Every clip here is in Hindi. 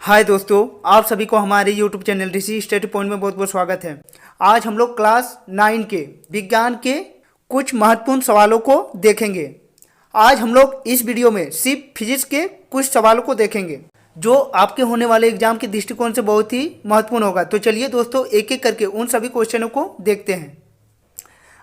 हाय दोस्तों, आप सभी को हमारे YouTube चैनल ऋषि स्टडी पॉइंट में बहुत बहुत स्वागत है। आज हम लोग क्लास 9 के विज्ञान के कुछ महत्वपूर्ण सवालों को देखेंगे। आज हम लोग इस वीडियो में सिर्फ फिजिक्स के कुछ सवालों को देखेंगे जो आपके होने वाले एग्जाम के दृष्टिकोण से बहुत ही महत्वपूर्ण होगा। तो चलिए दोस्तों, एक एक करके उन सभी क्वेश्चनों को देखते हैं।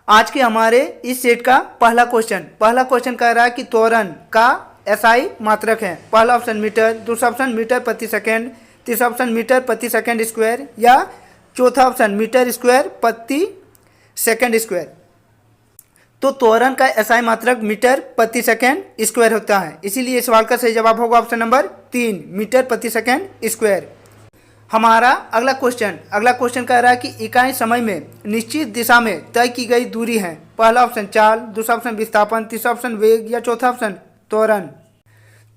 आज के हमारे इस सेट का पहला क्वेश्चन कह रहा है कि त्वरण का एसआई मात्रक है। पहला ऑप्शन मीटर, दूसरा ऑप्शन मीटर प्रति सेकेंड, तीसरा ऑप्शन मीटर प्रति सेकेंड स्क्वायर या चौथा ऑप्शन मीटर स्क्वायर प्रति सेकेंड स्क्वायर। तो त्वरण का एसआई मात्रक मीटर प्रति सेकेंड स्क्वायर होता है, इसीलिए इस सवाल का सही जवाब होगा ऑप्शन नंबर 3 मीटर प्रति सेकेंड स्क्वायर। हमारा अगला क्वेश्चन कह रहा है कि इकाई समय में निश्चित दिशा में तय की गई दूरी है। पहला ऑप्शन चाल, दूसरा ऑप्शन विस्थापन, तीसरा ऑप्शन वेग या चौथा ऑप्शन त्वरण।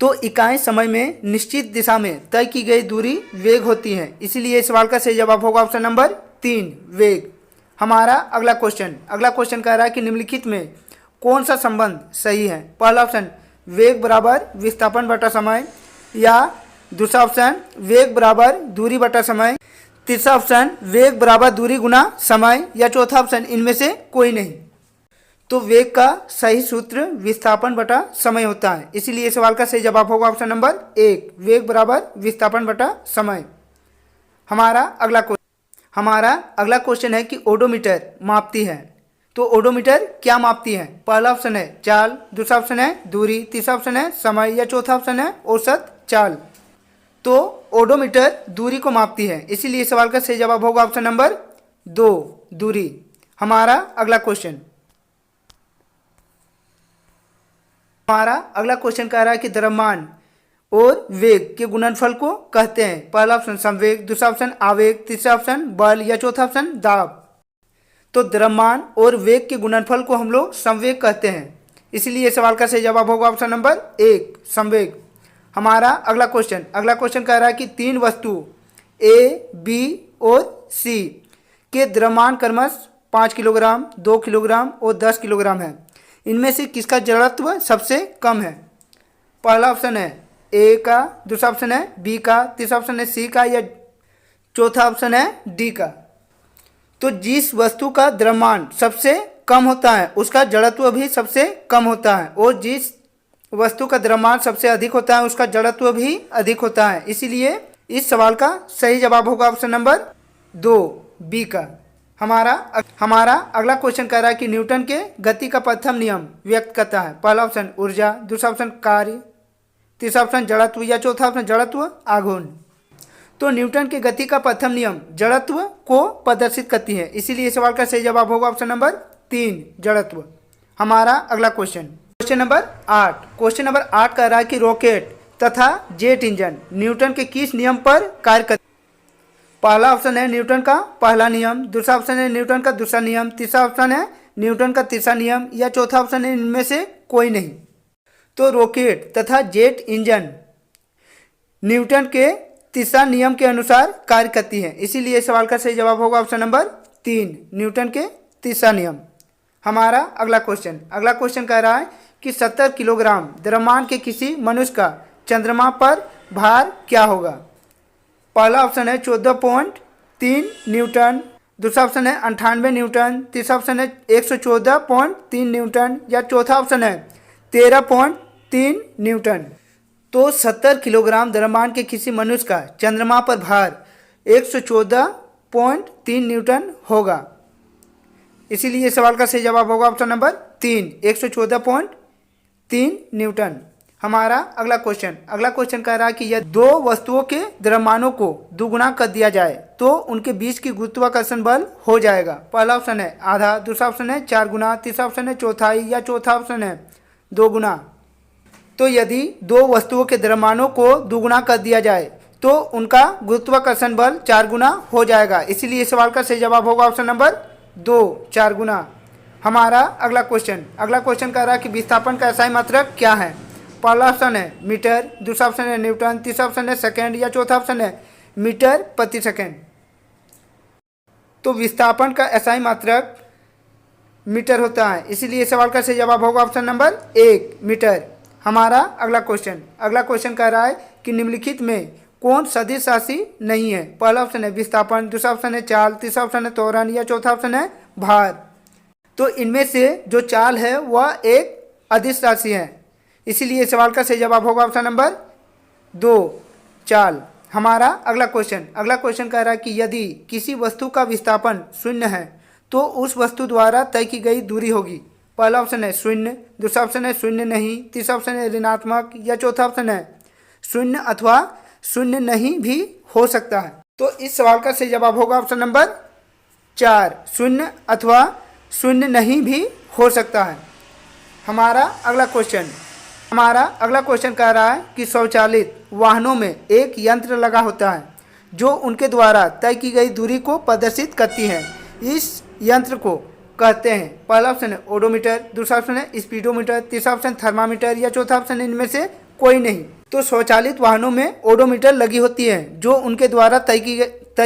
तो इकाई समय में निश्चित दिशा में तय की गई दूरी वेग होती है, इसीलिए इस सवाल का सही जवाब होगा ऑप्शन नंबर 3 वेग। हमारा अगला क्वेश्चन कह रहा है कि निम्नलिखित में कौन सा संबंध सही है। पहला ऑप्शन वेग बराबर विस्थापन बटा समय या दूसरा ऑप्शन वेग बराबर दूरी बटा समय, तीसरा ऑप्शन वेग बराबर दूरी गुना समय या चौथा ऑप्शन इनमें से कोई नहीं। तो वेग का सही सूत्र विस्थापन बटा समय होता है, इसीलिए इस सवाल का सही जवाब होगा ऑप्शन नंबर 1 वेग बराबर विस्थापन बटा समय। हमारा अगला क्वेश्चन है कि ओडोमीटर मापती है। तो ओडोमीटर क्या मापती है। पहला ऑप्शन है चाल, दूसरा ऑप्शन है दूरी, तीसरा ऑप्शन है समय या चौथा ऑप्शन है औसत चाल। तो ओडोमीटर दूरी को मापती है, इसीलिए सवाल का सही जवाब होगा ऑप्शन नंबर 2 दूरी। हमारा अगला क्वेश्चन कह रहा है कि द्रव्यमान और वेग के गुणनफल को कहते हैं। पहला ऑप्शन संवेग, दूसरा ऑप्शन आवेग, तीसरा ऑप्शन बल या चौथा ऑप्शन दाब। तो द्रव्यमान और वेग के गुणनफल को हम लोग संवेग कहते हैं, इसलिए सवाल का सही जवाब होगा ऑप्शन नंबर 1 संवेग। हमारा अगला क्वेश्चन कह रहा है कि 3 वस्तु ए, बी और सी के द्रव्यमान क्रमश 5 किलोग्राम, 2 किलोग्राम और 10 किलोग्राम है। इनमें से किसका जड़त्व सबसे कम है। पहला ऑप्शन है ए का, दूसरा ऑप्शन है बी का, तीसरा ऑप्शन है सी का या चौथा ऑप्शन है डी का। तो जिस वस्तु का द्रव्यमान सबसे कम होता है उसका जड़त्व भी सबसे कम होता है, और जिस वस्तु का द्रव्यमान सबसे अधिक होता है उसका जड़त्व भी अधिक होता है, इसीलिए इस सवाल का सही जवाब होगा ऑप्शन नंबर 2 बी का। हमारा अगला क्वेश्चन कह रहा है कि न्यूटन के गति का प्रथम नियम व्यक्त करता है। पहला ऑप्शन ऊर्जा, दूसरा ऑप्शन कार्य, तीसरा ऑप्शन जड़त्व या चौथा ऑप्शन जड़त्व आघूर्ण। तो न्यूटन के गति का प्रथम नियम जड़त्व को प्रदर्शित करती है, इसीलिए इस सवाल का सही जवाब होगा ऑप्शन नंबर 3 जड़त्व। हमारा अगला क्वेश्चन नंबर 8 कह रहा है कि रॉकेट तथा जेट इंजन न्यूटन के किस नियम पर कार्य करते। पहला ऑप्शन है न्यूटन का पहला नियम, दूसरा ऑप्शन है न्यूटन का दूसरा नियम, तीसरा ऑप्शन है न्यूटन का तीसरा नियम या चौथा ऑप्शन है इनमें से कोई नहीं। तो रॉकेट तथा जेट इंजन न्यूटन के तीसरा नियम के अनुसार कार्य करती है, इसीलिए इस सवाल का सही जवाब होगा ऑप्शन नंबर 3 न्यूटन के तीसरा नियम। हमारा अगला क्वेश्चन कह रहा है कि 70 किलोग्राम द्रव्यमान के किसी मनुष्य का चंद्रमा पर भार क्या होगा। पहला ऑप्शन है 14.3 न्यूटन, दूसरा ऑप्शन है 98 न्यूटन, तीसरा ऑप्शन है 114.3 न्यूटन या चौथा ऑप्शन है 13.3 न्यूटन। तो 70 किलोग्राम द्रव्यमान के किसी मनुष्य का चंद्रमा पर भार 114.3 न्यूटन होगा, इसीलिए सवाल का सही जवाब होगा ऑप्शन नंबर 3 114.3 न्यूटन। हमारा अगला क्वेश्चन कह रहा है कि यदि 2 वस्तुओं के द्रव्यमानों को दुगुना कर दिया जाए तो उनके बीच की गुरुत्वाकर्षण बल हो जाएगा। पहला ऑप्शन है आधा, दूसरा ऑप्शन है 4 गुना, तीसरा ऑप्शन है चौथाई या चौथा ऑप्शन है 2 गुना। तो यदि 2 वस्तुओं के द्रव्यमानों को दुगुना कर दिया जाए तो उनका गुरुत्वाकर्षण बल 4 गुना हो जाएगा, इसीलिए इस सवाल का सही जवाब होगा ऑप्शन नंबर 2 4 गुना। हमारा अगला क्वेश्चन कह रहा है कि विस्थापन का एसआई मात्रक क्या है। पहला ऑप्शन है मीटर, दूसरा ऑप्शन है न्यूटन, तीसरा ऑप्शन है सेकेंड या चौथा ऑप्शन है मीटर प्रति सेकेंड। तो विस्थापन का एसआई मात्रक मीटर होता है, इसीलिए सवाल का सही जवाब होगा ऑप्शन नंबर 1 मीटर। हमारा अगला क्वेश्चन कह रहा है कि निम्नलिखित में कौन सदिश राशि नहीं है? पहला ऑप्शन है विस्थापन, दूसरा ऑप्शन है चाल, तीसरा ऑप्शन है त्वरण या चौथा ऑप्शन है भार। तो इनमें से जो चाल है वह एक अदिश राशि है, इसीलिए सवाल का सही जवाब होगा ऑप्शन नंबर 2 चाल। हमारा अगला क्वेश्चन कह रहा है कि यदि किसी वस्तु का विस्थापन शून्य है तो उस वस्तु द्वारा तय की गई दूरी होगी। पहला ऑप्शन है शून्य, दूसरा ऑप्शन है शून्य नहीं, तीसरा ऑप्शन है ऋणात्मक या चौथा ऑप्शन है शून्य अथवा शून्य नहीं भी हो सकता है। तो इस सवाल का सही जवाब होगा ऑप्शन नंबर 4 शून्य अथवा शून्य नहीं भी हो सकता है। हमारा अगला क्वेश्चन कह रहा है कि स्वचालित वाहनों में एक यंत्र लगा होता है जो उनके द्वारा तय की गई दूरी को प्रदर्शित करती है। इस यंत्र को कहते हैं, पहला ऑप्शन है ओडोमीटर, दूसरा ऑप्शन है स्पीडोमीटर, तीसरा ऑप्शन थर्मामीटर या चौथा ऑप्शन इनमें से कोई नहीं। तो स्वचालित वाहनों में ओडोमीटर लगी होती है जो उनके द्वारा तय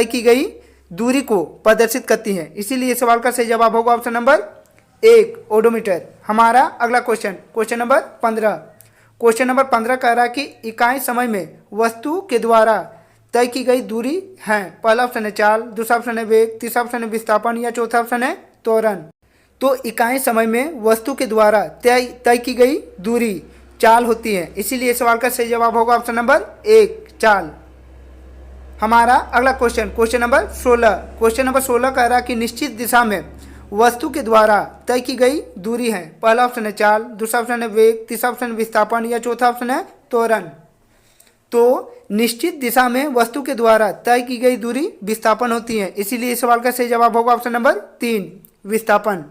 की गई दूरी को प्रदर्शित करती है, इसीलिए सवाल का सही जवाब होगा ऑप्शन नंबर 1 ओडोमीटर। हमारा अगला क्वेश्चन नंबर 15 कह रहा है कि इकाई समय में वस्तु के द्वारा तय की गई दूरी है। पहला ऑप्शन है चाल, दूसरा ऑप्शन है वेग, तीसरा ऑप्शन है विस्थापन या चौथा ऑप्शन है त्वरण। तो इकाई समय में वस्तु के द्वारा तय की गई दूरी चाल होती है, इसीलिए सवाल का सही जवाब होगा ऑप्शन नंबर 1 चाल। हमारा अगला क्वेश्चन नंबर 16 कह रहा है कि निश्चित दिशा में वस्तु के द्वारा तय की गई दूरी है। पहला ऑप्शन है चाल, दूसरा ऑप्शन है वेग, तीसरा ऑप्शन है विस्थापन या चौथा ऑप्शन है त्वरण। तो निश्चित दिशा में वस्तु के द्वारा तय की गई दूरी विस्थापन होती है, इसीलिए इस सवाल का सही जवाब होगा ऑप्शन नंबर 3 विस्थापन।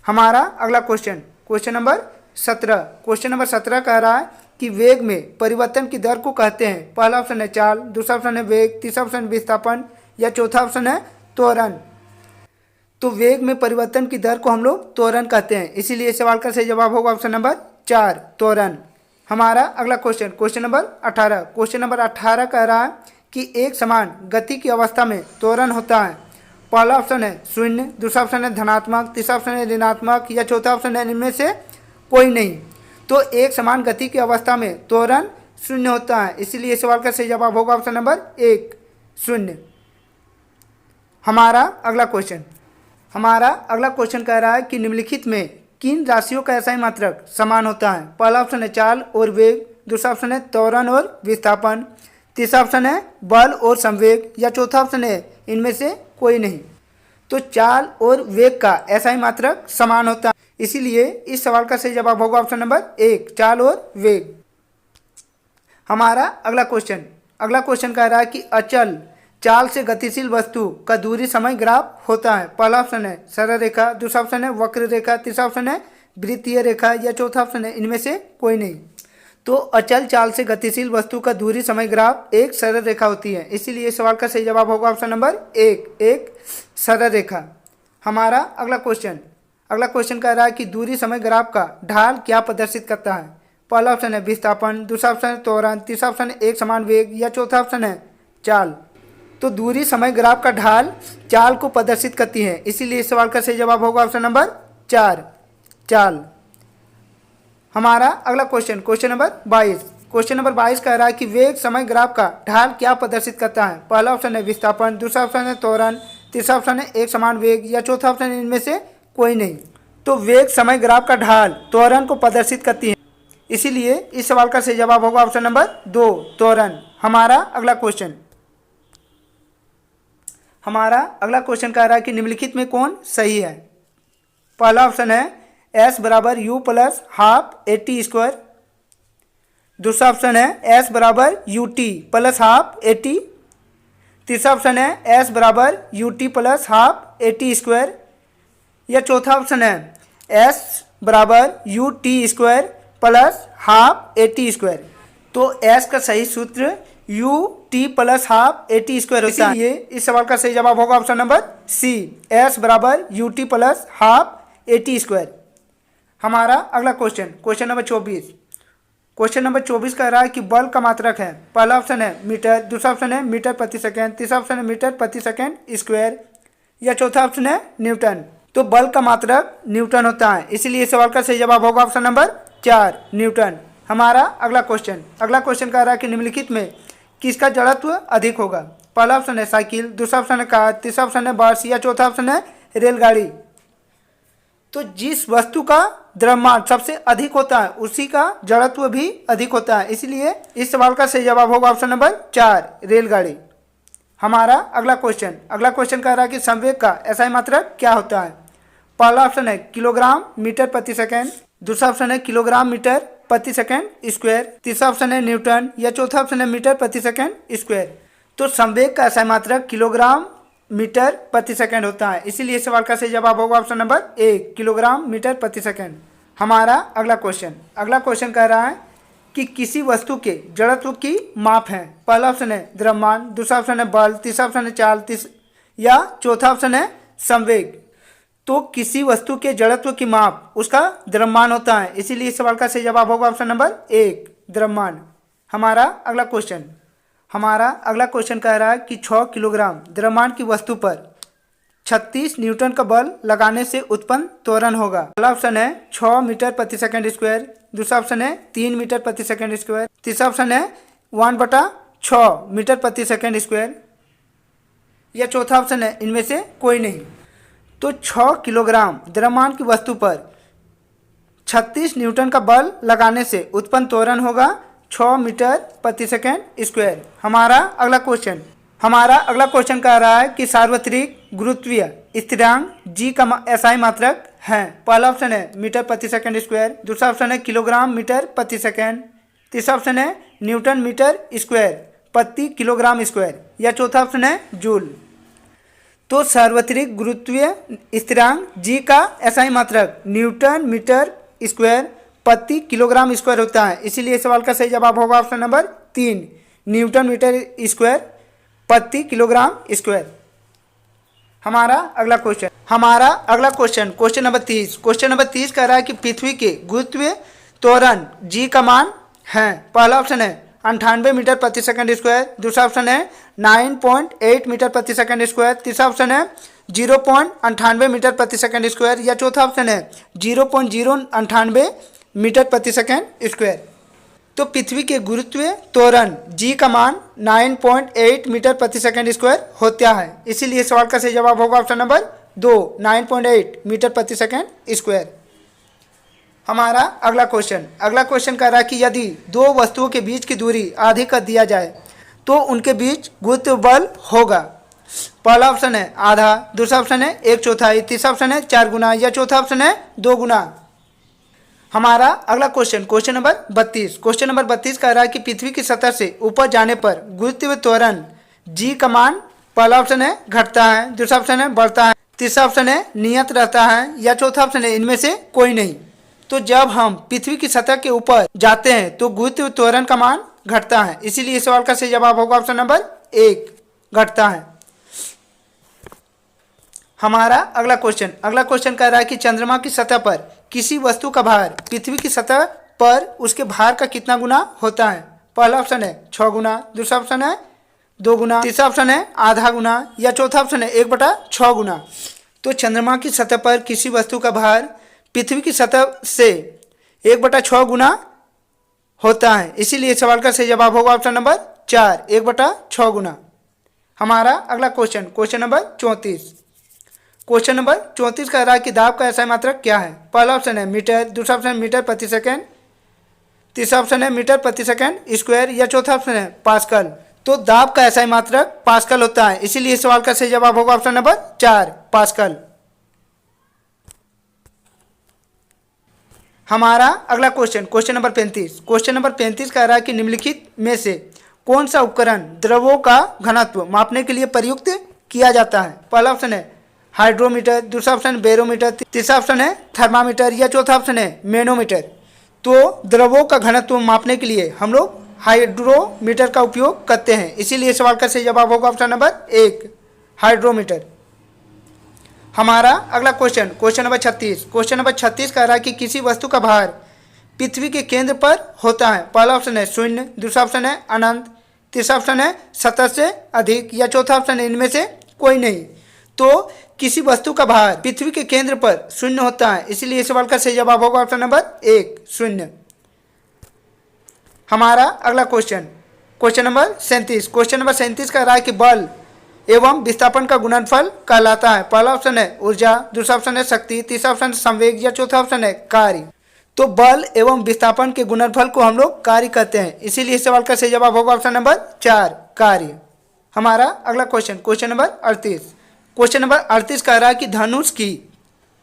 हमारा अगला क्वेश्चन नंबर 17 कह रहा है कि वेग में परिवर्तन की दर को कहते हैं। पहला ऑप्शन है चाल, दूसरा ऑप्शन है वेग, तीसरा ऑप्शन विस्थापन या चौथा ऑप्शन है त्वरण। तो वेग में परिवर्तन की दर को हम लोग त्वरण कहते हैं, इसीलिए सवाल का सही जवाब होगा ऑप्शन नंबर 4 त्वरण। हमारा अगला क्वेश्चन नंबर 18 कह रहा है कि एक समान गति की अवस्था में त्वरण होता है। पहला ऑप्शन है शून्य, दूसरा ऑप्शन है धनात्मक, तीसरा ऑप्शन है ऋणात्मक या चौथा ऑप्शन है इनमें से कोई नहीं। तो एक समान गति की अवस्था में त्वरण शून्य होता है, इसीलिए सवाल का सही जवाब होगा ऑप्शन नंबर 1 शून्य। हमारा अगला क्वेश्चन कह रहा है कि निम्नलिखित में किन राशियों का SI मात्रक समान होता है। पहला ऑप्शन है चाल और वेग, दूसरा ऑप्शन है त्वरण और विस्थापन, तीसरा ऑप्शन है बल और संवेग या चौथा ऑप्शन है इनमें से कोई नहीं। तो चाल और वेग का SI मात्रक समान होता है, इसीलिए इस सवाल का सही जवाब होगा ऑप्शन नंबर 1 चाल और वेग। हमारा अगला क्वेश्चन कह रहा है कि अचल चाल से गतिशील वस्तु का दूरी समय ग्राफ होता है। पहला ऑप्शन है सरल रेखा, दूसरा ऑप्शन है वक्र रेखा, तीसरा ऑप्शन है वृत्तीय रेखा या चौथा ऑप्शन है इनमें से कोई नहीं। तो अचल चाल से गतिशील वस्तु का दूरी समय ग्राफ एक सरल रेखा होती है, इसीलिए सवाल का सही जवाब होगा ऑप्शन नंबर 1 एक सरल रेखा। हमारा अगला क्वेश्चन कह रहा है कि दूरी समय ग्राफ का ढाल क्या प्रदर्शित करता है। पहला ऑप्शन है विस्थापन, दूसरा ऑप्शन है त्वरण, तीसरा ऑप्शन है एक समान वेग या चौथा ऑप्शन है चाल। तो दूरी समय ग्राफ का ढाल चाल को प्रदर्शित करती है, इसीलिए इस सवाल का सही जवाब होगा ऑप्शन नंबर 4 चाल। हमारा अगला क्वेश्चन नंबर 22 कह रहा है कि वेग समय ग्राफ का ढाल क्या प्रदर्शित करता है। पहला ऑप्शन है विस्थापन, दूसरा ऑप्शन है त्वरण, तीसरा ऑप्शन है एक समान वेग या चौथा ऑप्शन है इनमें से कोई नहीं। तो वेग समय ग्राफ का ढाल त्वरण को प्रदर्शित करती है, इसीलिए इस सवाल का सही जवाब होगा ऑप्शन नंबर 2 त्वरण। हमारा अगला क्वेश्चन कह रहा है कि निम्नलिखित में कौन सही है। पहला ऑप्शन है S बराबर U plus half AT square, दूसरा ऑप्शन है S बराबर UT प्लस हाफ AT, तीसरा ऑप्शन है S बराबर UT plus half AT square या चौथा ऑप्शन है S बराबर UT square plus half AT square. तो S का सही सूत्र UT plus half AT square होता है, इसलिए इस सवाल का सही जवाब होगा ऑप्शन नंबर C S बराबर UT plus half AT square. हमारा अगला क्वेश्चन नंबर 24 कह रहा है कि बल का मात्रक है। पहला ऑप्शन है मीटर, दूसरा ऑप्शन है मीटर प्रति सेकेंड, तीसरा ऑप्शन है मीटर प्रति सेकेंड स्क्वायर या चौथा ऑप्शन है न्यूटन। तो बल का मात्रक न्यूटन होता है, इसीलिए इस सवाल का सही जवाब होगा ऑप्शन नंबर 4 न्यूटन। हमारा अगला क्वेश्चन कह रहा है कि निम्नलिखित में किसका जड़त्व अधिक होगा? पहला ऑप्शन है साइकिल, दूसरा ऑप्शन है कार, तीसरा ऑप्शन है बस या चौथा ऑप्शन है रेलगाड़ी। तो जिस वस्तु का द्रव्यमान सबसे अधिक होता है उसी का जड़त्व भी अधिक होता है, इसलिए इस सवाल का सही जवाब होगा ऑप्शन नंबर 4 रेलगाड़ी। हमारा अगला क्वेश्चन कह रहा है कि संवेग का SI मात्रक क्या होता है? पहला ऑप्शन है किलोग्राम मीटर प्रति सेकंड, दूसरा ऑप्शन है किलोग्राम मीटर प्रति सेकंड स्क्वायर, तीसरा ऑप्शन है न्यूटन या चौथा ऑप्शन है मीटर प्रति सेकंड स्क्वायर। तो संवेग का SI मात्रक किलोग्राम मीटर प्रति सेकंड होता है, इसीलिए इस सवाल का सही जवाब होगा ऑप्शन नंबर 1 किलोग्राम मीटर प्रति सेकंड। हमारा अगला क्वेश्चन कह रहा है कि किसी वस्तु के जड़त्व की माप है। पहला ऑप्शन है द्रव्यमान, दूसरा ऑप्शन है बल, तीसरा ऑप्शन है चाल, या चौथा ऑप्शन है संवेग। तो किसी वस्तु के जड़त्व की माप उसका द्रव्यमान होता है, इसीलिए इस सवाल का सही जवाब होगा ऑप्शन नंबर 1 द्रव्यमान। हमारा अगला क्वेश्चन कह रहा है कि 6 किलोग्राम द्रव्यमान की वस्तु पर 36 न्यूटन का बल लगाने से उत्पन्न त्वरण होगा। पहला ऑप्शन है 6 मीटर प्रति सेकंड स्क्वायर, दूसरा ऑप्शन है 3 मीटर प्रति सेकंड स्क्वायर, तीसरा ऑप्शन है 1/6 मीटर प्रति सेकंड स्क्वायर, या चौथा ऑप्शन है इनमें से कोई नहीं। तो 6 किलोग्राम द्रव्यमान की वस्तु पर 36 न्यूटन का बल लगाने से उत्पन्न त्वरण होगा 6 मीटर प्रति सेकंड स्क्वायर। हमारा अगला क्वेश्चन कह रहा है कि सार्वत्रिक गुरुत्वीय स्थिरांक G का SI मात्रक है। पहला ऑप्शन है मीटर प्रति सेकंड स्क्वायर, दूसरा ऑप्शन है किलोग्राम मीटर प्रति सेकंड, तीसरा ऑप्शन है न्यूटन मीटर स्क्वायर प्रति किलोग्राम स्क्वायर, या चौथा ऑप्शन है जूल। तो सार्वत्रिक गुरुत्वीय स्थिरांक G का SI मात्रक न्यूटन मीटर स्क्वायर प्रति किलोग्राम स्क्वायर होता है, इसीलिए इस सवाल का सही जवाब होगा option number 3 newton metre square प्रति किलोग्राम स्क्वायर। हमारा अगला क्वेश्चन नंबर 30 कह रहा है कि पृथ्वी के गुरुत्वीय त्वरण G का मान है। पहला ऑप्शन है 98 मीटर प्रति सेकंड स्क्वायर, दूसरा ऑप्शन है 9.8 मीटर प्रति सेकंड स्क्वायर, तीसरा ऑप्शन है 0.98 मीटर प्रति सेकंड स्क्वायर, या चौथा ऑप्शन है 0.098 मीटर प्रति सेकंड स्क्वायर। तो पृथ्वी के गुरुत्वीय त्वरण G का मान 9.8 मीटर प्रति सेकंड स्क्वायर होता है, इसीलिए सवाल का सही जवाब होगा ऑप्शन नंबर 2 9.8 मीटर प्रति सेकंड स्क्वायर। हमारा अगला क्वेश्चन कह रहा है कि यदि दो वस्तुओं के बीच की दूरी आधी कर दिया जाए तो उनके बीच गुरुत्व बल होगा। पहला ऑप्शन है आधा, दूसरा ऑप्शन है 1/4, तीसरा ऑप्शन है 4 गुना, या चौथा ऑप्शन है 2 गुना। हमारा अगला क्वेश्चन नंबर 32 कह रहा है कि पृथ्वी की सतह से ऊपर जाने पर गुरुत्वीय त्वरण G का मान पहला ऑप्शन है घटता है, दूसरा ऑप्शन है बढ़ता है, तीसरा ऑप्शन है नियत रहता है, या चौथा ऑप्शन है इनमें से कोई नहीं। तो जब हम पृथ्वी की सतह के ऊपर जाते हैं तो गुरुत्वीय त्वरण का मान घटता है, इसीलिए इस सवाल का सही जवाब होगा ऑप्शन नंबर 1 घटता है। हमारा अगला क्वेश्चन कह रहा है कि चंद्रमा की सतह पर किसी वस्तु का भार पृथ्वी की सतह पर उसके भार का कितना गुना होता है। पहला ऑप्शन है 6 गुना, दूसरा ऑप्शन है 2 गुना, तीसरा ऑप्शन है आधा गुना, या चौथा ऑप्शन है 1/6 गुना। तो चंद्रमा की सतह पर किसी वस्तु का भार पृथ्वी की सतह से 1/6 गुना होता है, इसीलिए सवाल का सही जवाब होगा ऑप्शन नंबर 4 1/6 गुना। हमारा अगला क्वेश्चन नंबर 34 कह रहा है कि दाब का SI मात्रक क्या है। पहला ऑप्शन है मीटर, दूसरा ऑप्शन है मीटर प्रति सेकंड, तीसरा ऑप्शन है मीटर प्रति सेकंड स्क्वायर, या चौथा ऑप्शन है पास्कल। तो दाब का SI मात्रक पास्कल होता है, इसीलिए इस सवाल का सही जवाब होगा ऑप्शन नंबर 4 पास्कल। हमारा अगला क्वेश्चन नंबर 35 कह रहा है कि निम्नलिखित में से कौन सा उपकरण द्रवों का घनत्व मापने के लिए प्रयुक्त किया जाता है। पहला ऑप्शन है हाइड्रोमीटर, दूसरा ऑप्शन बैरोमीटर, तीसरा ऑप्शन है थर्मामीटर, या चौथा ऑप्शन है मैनोमीटर। तो द्रवों का घनत्व मापने के लिए हम लोग हाइड्रोमीटर का उपयोग करते हैं, इसीलिए सवाल का सही जवाब होगा ऑप्शन नंबर 1 हाइड्रोमीटर। हमारा अगला क्वेश्चन नंबर 36 कह रहा है कि किसी वस्तु का भार पृथ्वी के केंद्र पर होता है। पहला ऑप्शन है 0, दूसरा ऑप्शन है अनंत, तीसरा ऑप्शन है 70 से अधिक, या चौथा ऑप्शन है इनमें से कोई नहीं। तो किसी वस्तु का भार पृथ्वी के केंद्र पर 0 होता है, इसलिए इस सवाल का सही जवाब होगा ऑप्शन नंबर 1 0। हमारा अगला क्वेश्चन नंबर 37। क्वेश्चन नंबर 37 कह रहा है कि बल एवं विस्थापन का गुणनफल कहलाता है। पहला ऑप्शन है ऊर्जा, दूसरा ऑप्शन है शक्ति, तीसरा ऑप्शन है संवेग या चौथा ऑप्शन है कार्य। तो बल एवं विस्थापन के गुणनफल को हम लोग कार्य कहते हैं, इसीलिए इस सवाल का सही जवाब होगा ऑप्शन नंबर 4 कार्य। हमारा अगला question, question number 38। Question number 38 कह रहा है कि धनुष की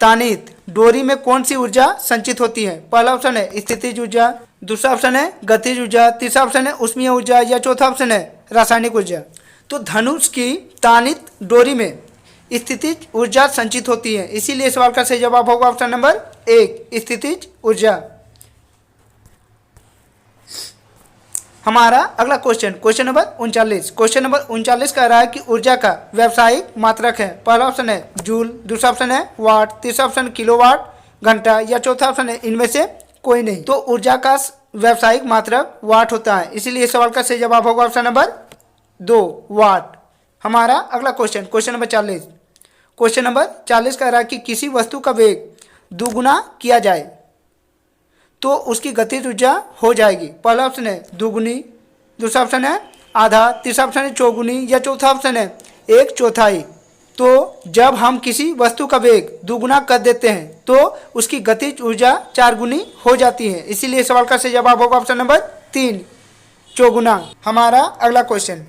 तानित डोरी में कौन सी ऊर्जा संचित होती है। पहला ऑप्शन है स्थितिज ऊर्जा, दूसरा ऑप्शन है गतिज ऊर्जा, तीसरा ऑप्शन है उष्मीय ऊर्जा या चौथा ऑप्शन है रासायनिक ऊर्जा। तो धनुष की तानित डोरी में स्थितिज ऊर्जा संचित होती है, इसीलिए सवाल का सही जवाब होगा ऑप्शन नंबर 1 स्थितिज ऊर्जा। हमारा अगला question, question number 39। Question number 39 कह रहा है कि ऊर्जा का व्यावसायिक मात्रक है। पहला ऑप्शन है जूल, दूसरा ऑप्शन है वाट, तीसरा ऑप्शन किलोवाट घंटा या चौथा ऑप्शन है इनमें से कोई नहीं। तो ऊर्जा का व्यावसायिक मात्रक वाट होता है, इसीलिए इस सवाल का सही जवाब होगा ऑप्शन नंबर 2 वाट। हमारा अगला question, question number 40। Question number 40 कह रहा है कि किसी वस्तु का वेग दुगुना किया जाए तो उसकी गतिज ऊर्जा हो जाएगी। पहला ऑप्शन है दुगुनी, दूसरा ऑप्शन है आधा, तीसरा ऑप्शन है चौगुनी या चौथा ऑप्शन है 1/4। तो जब हम किसी वस्तु का वेग दुगुना कर देते हैं तो उसकी गतिज ऊर्जा 4 गुनी हो जाती है, इसीलिए सवाल का सही जवाब होगा ऑप्शन नंबर 3 चौगुना। हमारा अगला क्वेश्चन,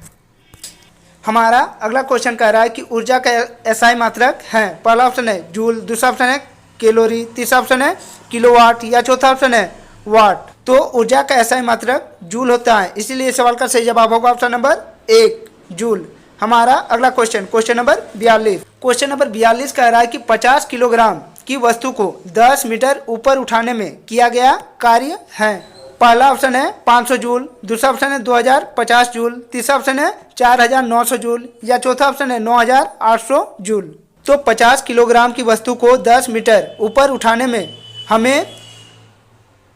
हमारा अगला क्वेश्चन कह रहा है कि ऊर्जा का एसआई मात्रक है। पहला ऑप्शन है जूल, दूसरा ऑप्शन है कैलोरी, तीसरा ऑप्शन है किलोवाट या चौथा ऑप्शन है वाट। तो ऊर्जा का एसआई मात्रक जूल होता है, इसीलिए सवाल का सही जवाब होगा ऑप्शन नंबर 1 जूल। हमारा अगला question, question number 42। Question number 42 कह रहा है कि 50 किलोग्राम की वस्तु को 10 मीटर ऊपर उठाने में किया गया कार्य है। पहला ऑप्शन है 500 जूल, दूसरा ऑप्शन है 2050 जूल, तीसरा ऑप्शन है 4900 जूल या चौथा ऑप्शन है 9800 जूल। तो 50 किलोग्राम की वस्तु को 10 मीटर ऊपर उठाने में हमें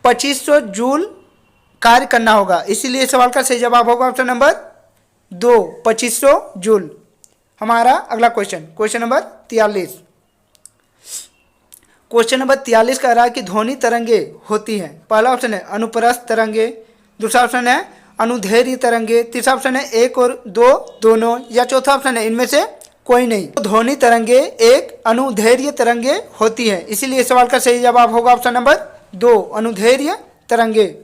2500 जूल कार्य करना होगा, इसीलिए सवाल का सही जवाब होगा ऑप्शन नंबर 2 2500 जूल। हमारा अगला question, question number 43। Question number 43 कह रहा है कि ध्वनि तरंगे होती हैं। पहला ऑप्शन है अनुप्रस्थ तरंगे, दूसरा ऑप्शन है अनुदैर्घ्य तरंगे, तीसरा ऑप्शन है 1 और 2 दोनों या चौथा ऑप्शन है इनमें से कोई नहीं। तो ध्वनि तरंगे एक अनुदैर्घ्य तरंगे होती है, इसीलिए सवाल का सही जवाब होगा ऑप्शन नंबर 2 अनुदैर्घ्य तरंगे।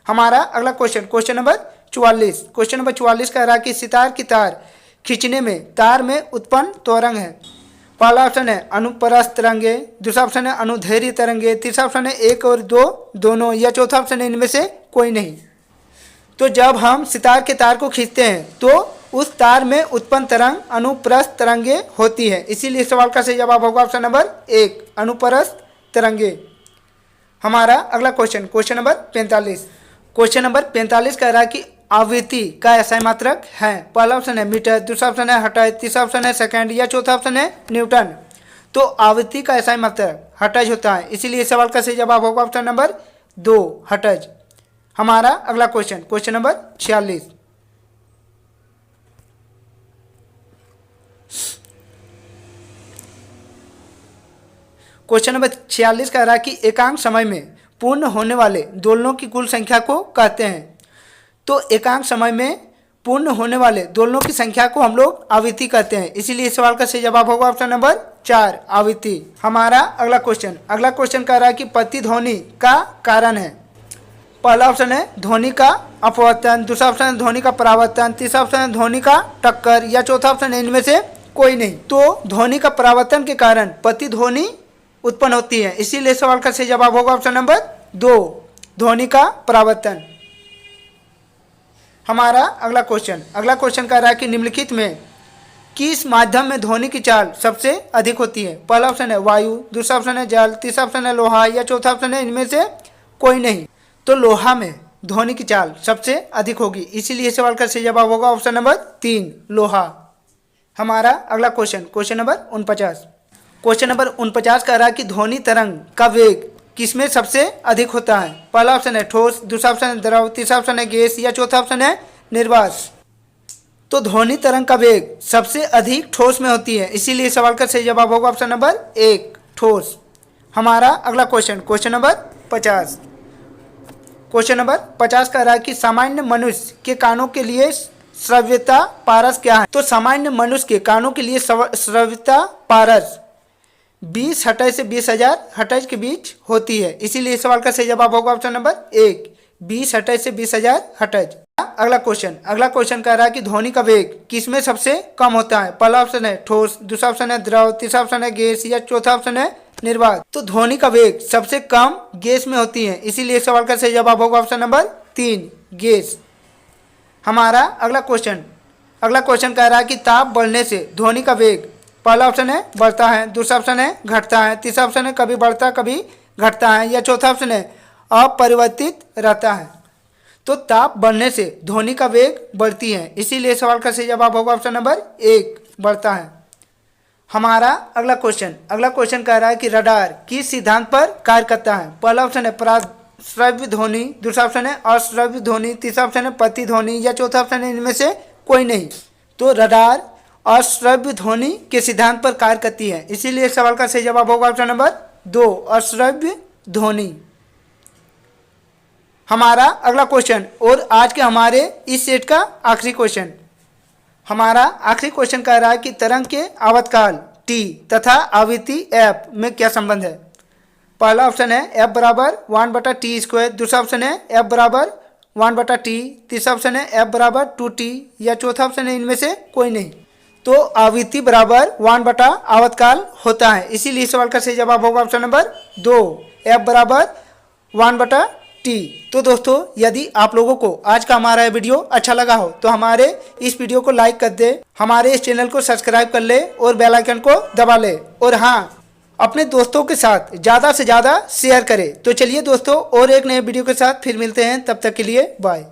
हमारा अगला question, question number 44। Question number 44 कह रहा है कि सितार की तार खींचने में तार में उत्पन्न त्वरण है। पहला ऑप्शन है अनुप्रस्थ तरंगे, दूसरा ऑप्शन है अनुदैर्घ्य तरंगे, तीसरा ऑप्शन है 1 और 2 दोनों या चौथा ऑप्शन है इनमें से कोई नहीं। तो जब हम सितार के तार को खींचते हैं तो उस तार में उत्पन्न तरंग अनुप्रस्थ तरंगे होती है, इसीलिए सवाल का सही जवाब होगा ऑप्शन नंबर 1 अनुप्रस्थ तरंगे। हमारा अगला question, question number 45। Question number 45 कह रहा है कि आवृत्ति का एसआई मात्रक है। पहला ऑप्शन है मीटर, दूसरा ऑप्शन है हर्ट्ज, तीसरा ऑप्शन है सेकंड या चौथा ऑप्शन है न्यूटन। तो आवृत्ति का एसआई मात्रक हर्ट्ज होता है, इसीलिए सवाल का सही जवाब होगा ऑप्शन नंबर 2 हर्ट्ज। हमारा अगला question, question number 46। Question number 46 कह रहा है कि एकांक समय में पूर्ण होने वाले दोलनों की कुल संख्या को कहते हैं। तो एकांक समय में पूर्ण होने वाले दोलनों की संख्या को हम लोग आवृत्ति कहते हैं, इसीलिए इस सवाल का सही जवाब होगा ऑप्शन नंबर 4 आवृत्ति। हमारा अगला क्वेश्चन, अगला क्वेश्चन कह रहा है कि प्रतिध्वनि का कारण है। पहला ऑप्शन है ध्वनि का अपवर्तन, दूसरा ऑप्शन है ध्वनि का परावर्तन, तीसरा ऑप्शन है ध्वनि का टक्कर या चौथा ऑप्शन है इनमें से कोई नहीं। तो ध्वनि का परावर्तन के कारण प्रतिध्वनि उत्पन्न होती है, इसीलिए सवाल का सही जवाब होगा ऑप्शन नंबर 2 ध्वनि का परावर्तन। हमारा अगला क्वेश्चन, अगला क्वेश्चन कह रहा है कि निम्नलिखित में किस माध्यम में ध्वनि की चाल सबसे अधिक होती है। पहला ऑप्शन है वायु, दूसरा ऑप्शन है जल, तीसरा ऑप्शन है लोहा या चौथा ऑप्शन है इनमें से कोई नहीं। तो लोहा में ध्वनि की चाल सबसे अधिक होगी, इसीलिए सवाल का सही जवाब होगा ऑप्शन नंबर 3 लोहा। हमारा अगला question, question number 49। Question number 49 कह रहा है कि ध्वनि तरंग का वेग किसमें सबसे अधिक होता है। पहला ऑप्शन है ठोस, दूसरा ऑप्शन है द्रव, तीसरा ऑप्शन है गैस या चौथा ऑप्शन है निर्वात। तो ध्वनि तरंग का वेग सबसे अधिक ठोस में होती है, इसीलिए सवाल का सही जवाब होगा ऑप्शन नंबर 1 ठोस। हमारा अगला question, question number 50। Question number 50 कह रहा है कि सामान्य मनुष्य के कानों के लिए श्रव्यता पारस क्या है। तो सामान्य मनुष्य के कानों के लिए श्रव्यता पारस 20 हर्ट्ज से 20,000 हर्ट्ज के बीच होती है, इसीलिए इस सवाल का सही जवाब होगा ऑप्शन नंबर 1, 20 हर्ट्ज से 20,000 हर्ट्ज। अगला क्वेश्चन कह रहा है कि ध्वनि का वेग किसमें सबसे कम होता है। पहला ऑप्शन है ठोस, दूसरा ऑप्शन है द्रव, तीसरा ऑप्शन है गैस या चौथा ऑप्शन है निर्वात। तो ध्वनि का वेग सबसे कम गैस में होती है, इसीलिए इस सवाल का सही जवाब होगा ऑप्शन नंबर 3, गैस। हमारा अगला क्वेश्चन कह रहा है कि ताप बढ़ने से ध्वनि का वेग, पहला ऑप्शन है बढ़ता है, दूसरा ऑप्शन है घटता है, तीसरा ऑप्शन है कभी बढ़ता कभी घटता है या चौथा ऑप्शन है अपरिवर्तित रहता है। तो ताप बढ़ने से ध्वनि का वेग बढ़ती है, इसीलिए सवाल का सही जवाब होगा ऑप्शन नंबर 1, बढ़ता है। हमारा अगला क्वेश्चन कह रहा है कि रडार किस सिद्धांत पर कार्य करता है। पहला ऑप्शन है श्रव्य ध्वनि, दूसरा ऑप्शन है अश्रव्य ध्वनि, तीसरा ऑप्शन है प्रतिध्वनि या चौथा ऑप्शन है इनमें से कोई नहीं। तो रडार अश्रव्य ध्वनि के सिद्धांत पर कार्य करती है, इसीलिए सवाल का सही जवाब होगा ऑप्शन नंबर 2, अश्रव्य ध्वनि। हमारा अगला क्वेश्चन और आज के हमारे इस सेट का आखिरी क्वेश्चन, हमारा आखिरी क्वेश्चन कह रहा है कि तरंग के आवर्तकाल t तथा आवृत्ति f में क्या संबंध है। पहला ऑप्शन है f बराबर 1/t², दूसरा ऑप्शन है f बराबर 1/t, तीसरा ऑप्शन है f बराबर 2t या चौथा ऑप्शन है इनमें से कोई नहीं। तो आवृत्ति बराबर 1/आवर्तकाल होता है, इसीलिए इस सवाल का सही जवाब होगा ऑप्शन नंबर 2, f बराबर 1/t। तो दोस्तों यदि आप लोगों को आज का हमारा वीडियो अच्छा लगा हो तो हमारे इस वीडियो को लाइक कर दे, हमारे इस चैनल को सब्सक्राइब कर ले और बेल आइकन को दबा ले, और हाँ अपने दोस्तों के साथ ज़्यादा से ज़्यादा शेयर करें। तो चलिए दोस्तों और एक नए वीडियो के साथ फिर मिलते हैं, तब तक के लिए बाय।